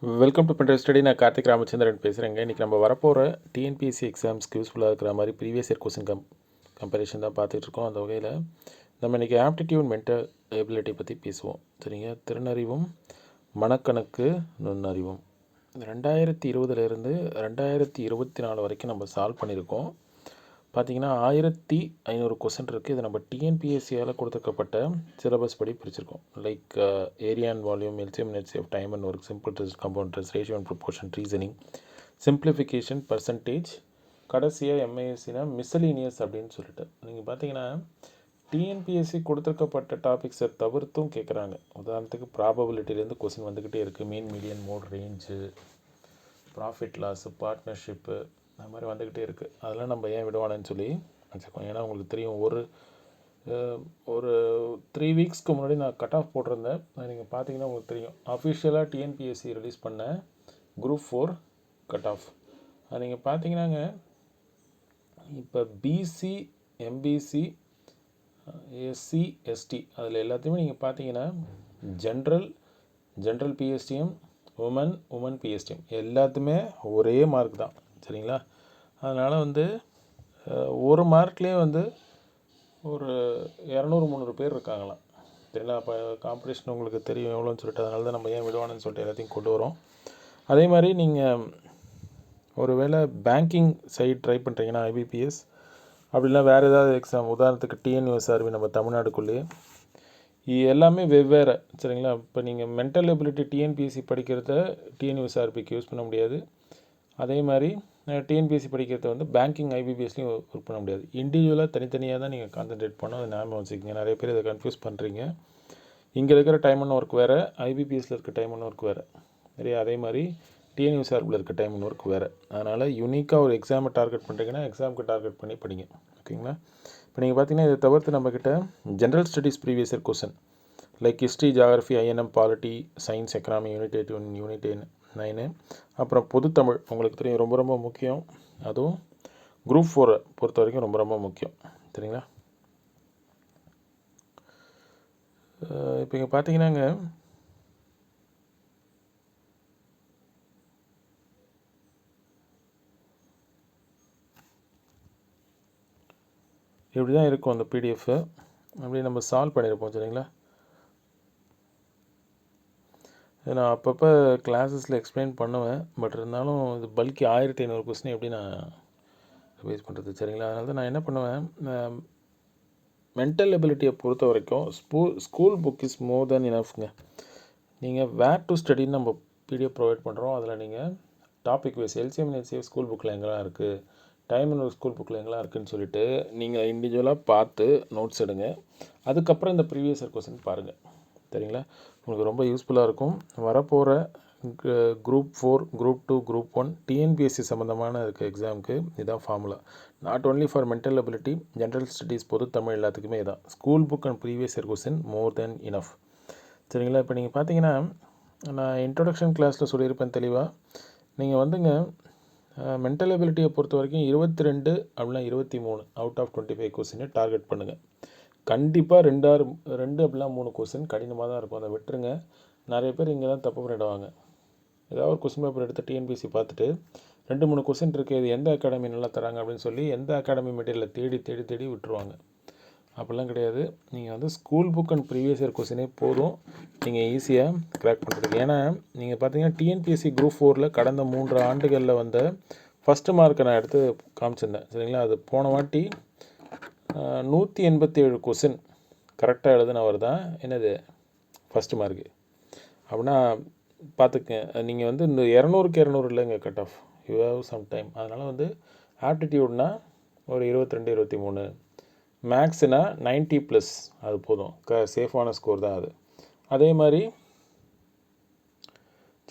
Welcome to pen drive study. நான் கார்த்திக் ராமச்சந்திரன் பேசுகிறேங்க. இன்றைக்கி நம்ம வரப்போகிற டிஎன்பிஎஸ்சி எக்ஸாம்ஸ்க்கு யூஸ்ஃபுல்லாக இருக்கிற மாதிரி ப்ரீவியஸ் இயர் கொஸ்டின் கம்பேரிஷன் தான் பார்த்துட்ருக்கோம். அந்த வகையில் நம்ம இன்றைக்கி ஆப்டிடியூட் மென்டல் எபிலிட்டி பற்றி பேசுவோம். சரிங்க. திறனறிவும் மனக்கணக்கு நுண்ணறிவும் 2020 2024 வரைக்கும் நம்ம சால்வ் பண்ணியிருக்கோம். பார்த்திங்கன்னா 1500 கொஸ்டின் இருக்குது. இது நம்ம டிஎன்பிஎஸ்சியால் கொடுத்துருக்கப்பட்ட சிலபஸ் படி பிரிச்சிருக்கோம். Like area and volume, LCM நெட்சிஎஃப், time and work, simple test, compound test, ratio and proportion, reasoning, simplification, percentage, கடைசியாக எம்ஐஎஸ்சினா மிஸ்சலீனியஸ் அப்படின்னு சொல்லிட்டு. நீங்கள் பார்த்தீங்கன்னா டிஎன்பிஎஸ்சி கொடுத்துருக்கப்பட்ட டாபிக்ஸை தவிர்த்தும் கேட்குறாங்க. உதாரணத்துக்கு ப்ராபபிலிட்டிலேருந்து கொஸ்டின் வந்துக்கிட்டே இருக்குது. Mean, median, mode, range, profit loss, partnership, அந்த மாதிரி வந்துக்கிட்டே இருக்குது. அதெல்லாம் நம்ம ஏன் விடுவானேன்னு சொல்லி நினச்சிக்கோங்க. ஏன்னா உங்களுக்கு தெரியும், ஒரு 3 வீக்ஸ்க்கு முன்னாடி நான் கட் ஆஃப் போட்டிருந்தேன். நீங்கள் பார்த்தீங்கன்னா உங்களுக்கு தெரியும், அஃபிஷியலாக டிஎன்பிஎஸ்சி ரிலீஸ் பண்ண குரூப் 4 கட் ஆஃப். அது நீங்கள் பார்த்தீங்கன்னாங்க, இப்போ பிசி, எம்பிசி, எஸ்சி, எஸ்டி அதில் எல்லாத்தையுமே நீங்கள் பார்த்தீங்கன்னா ஜென்ரல் பிஎஸ்டிஎம், உமன் பிஎஸ்டிஎம் எல்லாத்துமே ஒரே மார்க் தான். சரிங்களா? அதனால் ஒரு மார்க்லேயே ஒரு 200-300 பேர் இருக்காங்களாம். சரிங்களா? அப்போ காம்படிஷன் உங்களுக்கு தெரியும் எவ்வளோன்னு சொல்லிட்டு, அதனால தான் நம்ம ஏன் விடுவானு சொல்லிட்டு எல்லாத்தையும் கொண்டு வரோம். அதே மாதிரி நீங்கள் ஒரு வேளை பேங்கிங் சைட் ட்ரை பண்ணுறீங்கன்னா ஐபிபிஎஸ், அப்படின்னா வேறு ஏதாவது எக்ஸாம், உதாரணத்துக்கு டிஎன்யூஎஸ்ஆர்பி நம்ம தமிழ்நாடுக்குள்ளேயே, எல்லாமே வெவ்வேறு. சரிங்களா? இப்போ நீங்கள் மென்டல் எபிலிட்டி டிஎன்பிஎஸ்சி படிக்கிறத டிஎன்யூஎஸ்ஆர்பிக்கு யூஸ் பண்ண முடியாது. அதே மாதிரி டிஎன்பிஎஸ்சி படிக்கிறத பேங்கிங் ஐபிபிஎஸ்லையும் ஒர்க் பண்ண முடியாது. இண்டிவிஜுவலாக தனித்தனியாக தான் நீங்கள் கான்சன்ட்ரேட் பண்ணணும். அதை ஞாபகம் வச்சுக்கோங்க. நிறைய பேர் இதை கன்ஃபியூஸ் பண்ணுறீங்க. இங்கே இருக்கிற டைம் அண்ட் ஒர்க் வேறு, ஐபிபிஎஸ்சில் இருக்க டைம் அண்ட் ஒர்க் வேறு. சரியா? அதே மாதிரி டிஎன்யூஎஸ்ஆர்பியில் இருக்க டைம் அண்ட் ஒர்க் வேறு. அதனால் யூனிக்காக ஒரு எக்ஸாமை டார்கெட் பண்ணுறீங்கன்னா எக்ஸாமுக்கு டார்கெட் பண்ணி படிங்க. ஓகேங்களா? இப்போ நீங்கள் பார்த்தீங்கன்னா இதை தவிர்த்து நம்மக்கிட்ட general studies previous year question like history, geography, INM, polity, science, economy, unit 8, unit 9, அப்புறம் பொதுத்தமிழ் உங்களுக்கு தெரியும் ரொம்ப ரொம்ப முக்கியம். அதுவும் குரூப் 4 பொறுத்த வரைக்கும் ரொம்ப ரொம்ப முக்கியம். சரிங்களா? இப்போ இங்கே பார்த்தீங்கன்னாங்க, இப்படி தான் இருக்கும் அந்த பிடிஎஃப். அப்படி நம்ம சால்வ் பண்ணியிருப்போம். சரிங்களா? நான் அப்பப்போ கிளாஸஸில் எக்ஸ்பிளைன் பண்ணுவேன். பட் இருந்தாலும் இது பல்கி 1500 கொஸ்டின் எப்படி நான் ரிவைஸ் பண்ணுறது? சரிங்களா? அதனால தான் நான் என்ன பண்ணுவேன், மென்டல் எபிலிட்டியை பொறுத்த வரைக்கும் ஸ்கூல் புக் இஸ் மோர் தென் இனஃப்ங்க. நீங்கள் வேர் டு ஸ்டடின்னு நம்ம பிடிஎஃப் ப்ரொவைட் பண்ணுறோம். அதில் நீங்கள் டாபிக் வைஸ் எல்சிஎம் நெட்சிஎஃப் ஸ்கூல் புக்கில் எங்கெல்லாம் இருக்குது, டைம் அண்ட் ஸ்கூல் புக்கில் எங்கெல்லாம் இருக்குதுன்னு சொல்லிட்டு நீங்கள் இண்டிவிஜுவலாக பார்த்து நோட்ஸ் எடுங்க. அதுக்கப்புறம் இந்த ப்ரீவியஸ் இயர் கொஸ்டின் பாருங்கள். சரிங்களா? உங்களுக்கு ரொம்ப யூஸ்ஃபுல்லாக இருக்கும். வரப்போகிற குரூப் 4, குரூப் 2, குரூப் 1 டிஎன்பிஎஸ்சி சம்மந்தமான இருக்க எக்ஸாமுக்கு இதுதான் formula. Not only for mental ability, general studies, பொது தமிழ் எல்லாத்துக்குமே இதான். School book and previous year question more then enough. சரிங்களா? இப்போ நீங்கள் பார்த்தீங்கன்னா, நான் இன்ட்ரொடக்ஷன் கிளாஸில் சொல்லியிருப்பேன் தெளிவாக. நீங்கள் மென்டல் எபிலிட்டியை பொறுத்த வரைக்கும் 22 அப்படின்னா 23 அவுட் ஆஃப் 25 கொஸ்டினை டார்கெட் பண்ணுங்கள். கண்டிப்பாக 2 அப்படிலாம் 3 கொஸ்டின் கடினமாக தான் இருக்கும். அதை விட்டுருங்க. நிறைய பேர் இங்கே தான் தப்பு பண்ணிவிடுவாங்க. ஏதாவது ஒரு கொஸ்டின் பேப்பர் எடுத்து டிஎன்பிஎஸ்சி பார்த்துட்டு 2-3 கொஸ்டின் இருக்குது, இது எந்த அகாடமி நல்லா தராங்க அப்படின்னு சொல்லி எந்த அகாடமி மெட்டீரியலை தேடி விட்டுருவாங்க. அப்படிலாம் கிடையாது. நீங்கள் school book and previous year கொஸ்டினே போதும், நீங்கள் ஈஸியாக கிராக் பண்ணுறதுக்கு. ஏன்னா நீங்கள் பார்த்தீங்கன்னா டிஎன்பிஎஸ்சி குரூப் 4 கடந்த 3 ஆண்டுகளில் வந்த ஃபஸ்ட்டு மார்க்கை நான் எடுத்து காமிச்சிருந்தேன். சரிங்களா? அது போன வாட்டி 187 கொஸ்டின் கரெக்டாக எழுதுனவர் தான் என்னது ஃபஸ்ட்டு மார்க்கு. அப்படின்னா பார்த்துக்கங்க. நீங்கள் இந்த 200க்கு 200 இல்லைங்க cut off, you have some time. அதனால் ஆப்டிடியூட்னா ஒரு 22-23, மேக்ஸுனா 90+, அது போதும். சேஃபான ஸ்கோர் தான் அது. அதே மாதிரி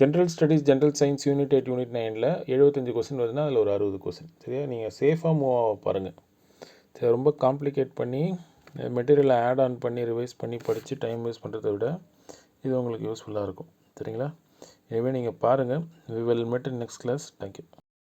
general studies, general science, unit 8, unit 9 75 question வருதுன்னா அதில் ஒரு 60 கொஸ்டின். சரியா? நீங்கள் சேஃபாக மூவ் ஆக பாருங்கள். சரி, ரொம்ப காம்ப்ளிகேட் பண்ணி மெட்டீரியலை ஆட் ஆன் பண்ணி ரிவைஸ் பண்ணி படித்து டைம் வேஸ்ட் பண்ணுறதை விட இது உங்களுக்கு யூஸ்ஃபுல்லாக இருக்கும். சரிங்களா? எனவே நீங்கள் பாருங்கள். We will meet in next class. Thank you.